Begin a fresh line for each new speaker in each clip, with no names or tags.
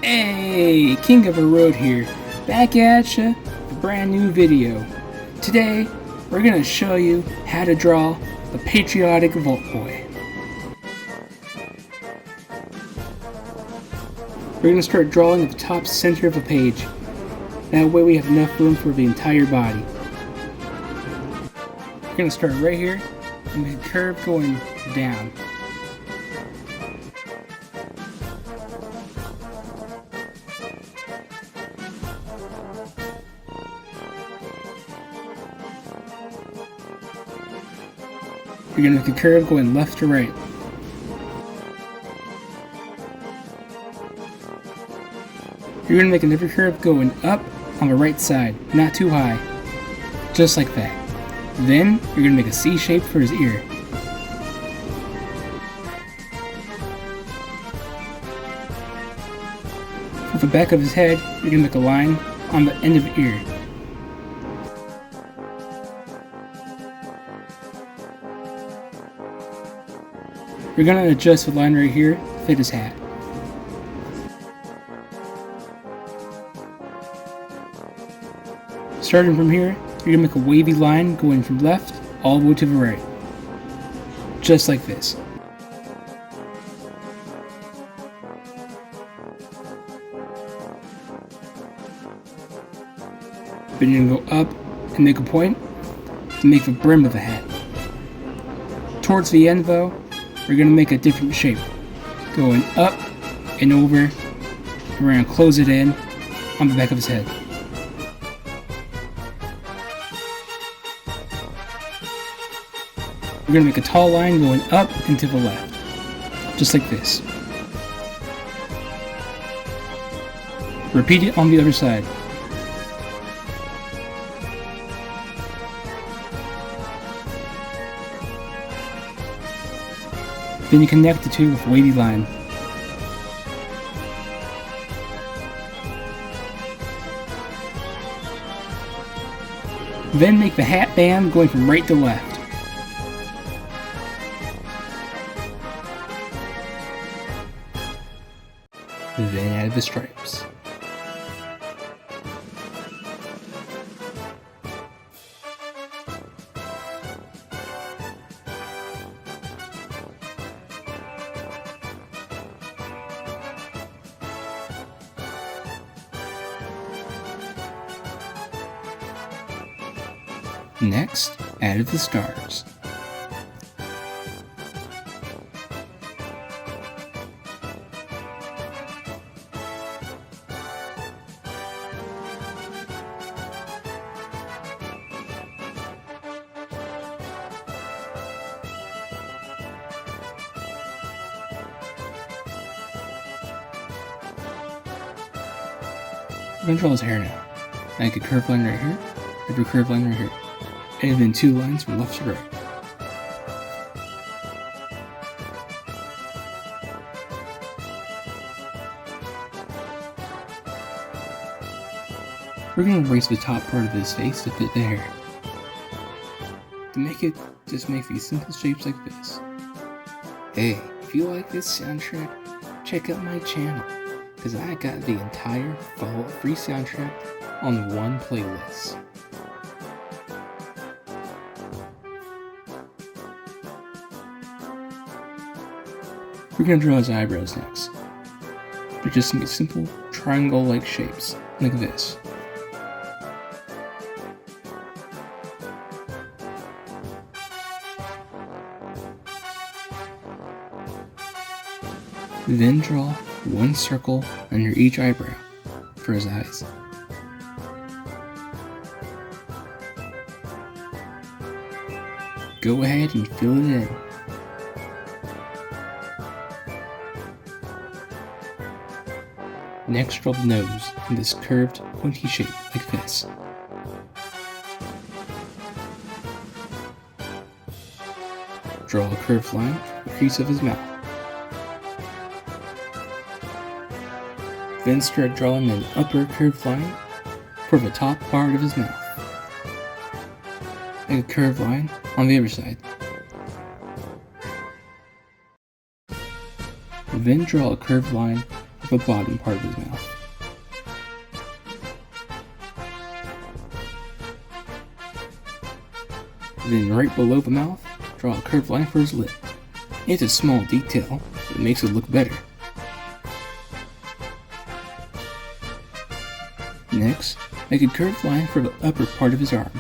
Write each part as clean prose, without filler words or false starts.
Hey, King of a Road here, back at ya with a brand new video. Today, we're gonna show you how to draw the Patriotic Vault Boy. We're gonna start drawing at the top center of the page. That way we have enough room for the entire body. We're gonna start right here and make a curve going down. You're going to make a curve going left to right. You're going to make another curve going up on the right side, not too high. Just like that. Then, you're going to make a C shape for his ear. For the back of his head, you're going to make a line on the end of the ear. You're going to adjust the line right here to fit his hat. Starting from here, you're going to make a wavy line going from left all the way to the right. Just like this. Then you're going to go up and make a point to make the brim of the hat. Towards the end though, we're going to make a different shape, going up and over, and we're going to close it in on the back of his head. We're going to make a tall line going up and to the left, just like this. Repeat it on the other side. Then you connect the two with a wavy line. Then make the hat band going from right to left. Then add the stripes. Next, add the stars. I'm going to draw his hair now. Make a curved line right here, and a curved line right here. And then two lines from left to right. We're going to erase the top part of his face to fit the hair. To make it, just make these simple shapes like this. Hey, if you like this soundtrack, check out my channel, because I got the entire Vault free soundtrack on one playlist. We're going to draw his eyebrows next. They're just going to be simple triangle-like shapes, like this. Then draw one circle under each eyebrow for his eyes. Go ahead and fill it in. Next, draw the nose in this curved, pointy shape like this. Draw a curved line for the crease of his mouth. Then start drawing an upper curved line for the top part of his mouth. Make a curved line on the other side. Then draw a curved line of the bottom part of his mouth. Then right below the mouth, draw a curved line for his lip. It's a small detail, but it makes it look better. Next, make a curved line for the upper part of his arm.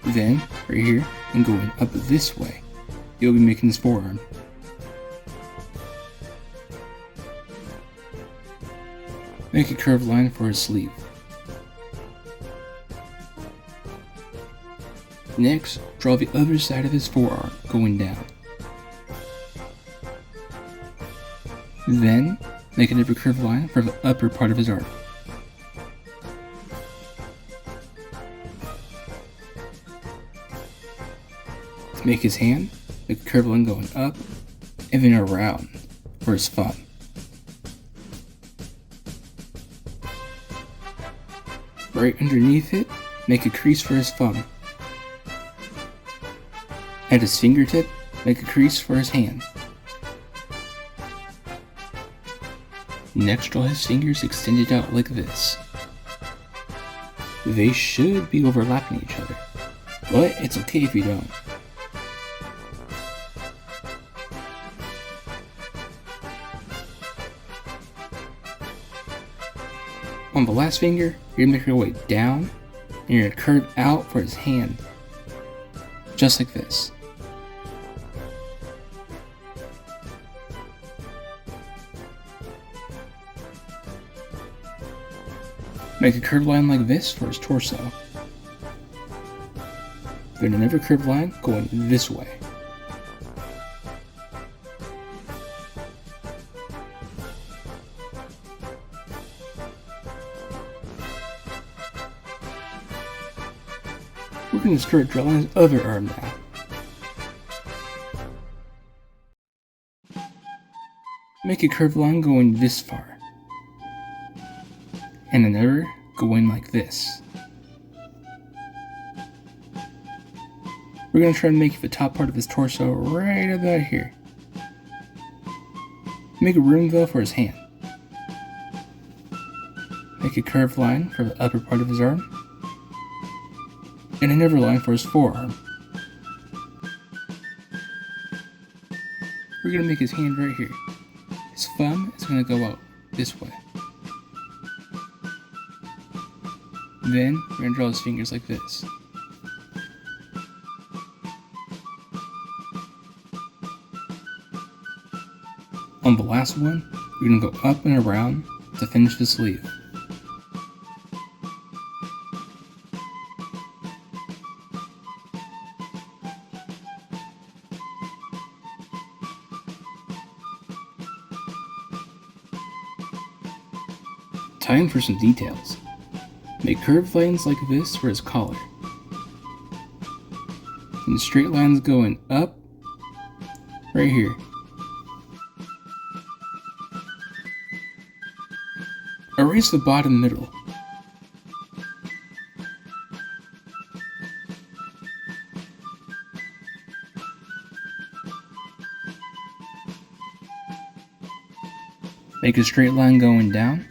Then, right here, and going up this way, you'll be making his forearm. Make a curved line for his sleeve. Next, draw the other side of his forearm, going down. Then, make another curved line for the upper part of his arm. To make his hand, make a curved line going up and then around for his thumb. Right underneath it, make a crease for his thumb. At his fingertip, make a crease for his hand. Next, draw his fingers extended out like this. They should be overlapping each other, but it's okay if you don't. On the last finger, you're going to make your way down, and you're going to curve out for his hand, just like this. Make a curved line like this for his torso. Then another curved line going this way. We're going to start drawing his other arm now. Make a curved line going this far. And another going like this. We're going to try to make the top part of his torso right about here. Make a room though for his hand. Make a curved line for the upper part of his arm. And another line for his forearm. We're going to make his hand right here. His thumb is going to go out this way. Then, we're going to draw his fingers like this. On the last one, we're going to go up and around to finish the sleeve. Time for some details. Make curved lines like this for his collar. And straight lines going up, right here. Erase the bottom middle. Make a straight line going down.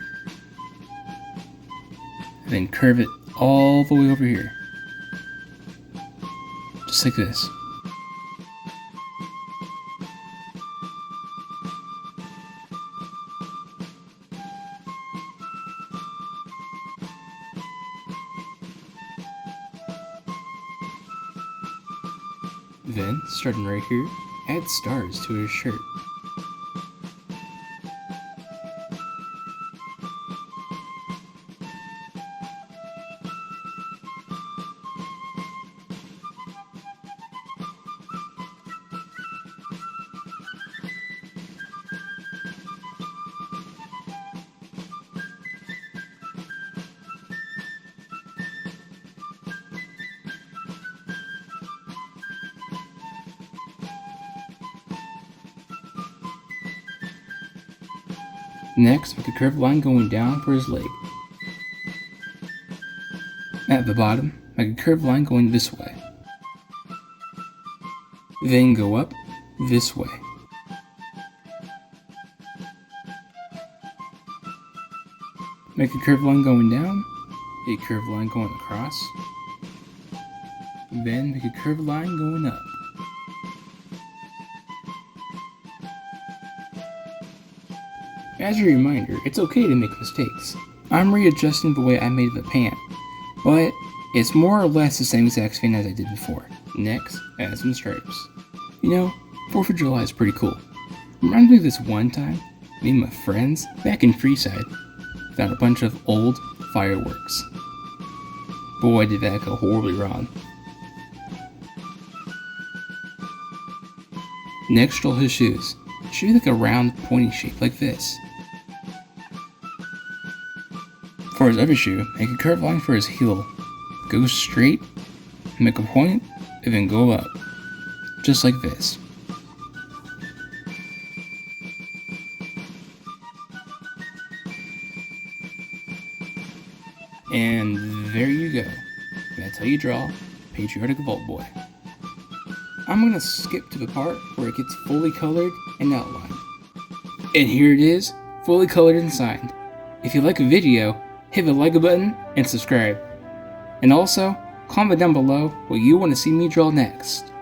Then curve it all the way over here. Just like this. Then, starting right here, add stars to his shirt. Next, make a curved line going down for his leg. At the bottom, make a curved line going this way. Then go up this way. Make a curved line going down, a curved line going across, then make a curved line going up. As a reminder, it's okay to make mistakes. I'm readjusting the way I made the pan, but it's more or less the same exact span as I did before. Next, add some stripes. You know, 4th of July is pretty cool. Reminds me of this one time, me and my friends, back in Freeside, found a bunch of old fireworks. Boy, did that go horribly wrong. Next, draw his shoes. It should be like a round, pointy shape like this. For his other shoe, make a curved line for his heel. Go straight, make a point, and then go up. Just like this. And there you go. That's how you draw Patriotic Vault Boy. I'm going to skip to the part where it gets fully colored and outlined. And here it is, fully colored and signed. If you like a video, hit the like button and subscribe. And also, comment down below what you want to see me draw next.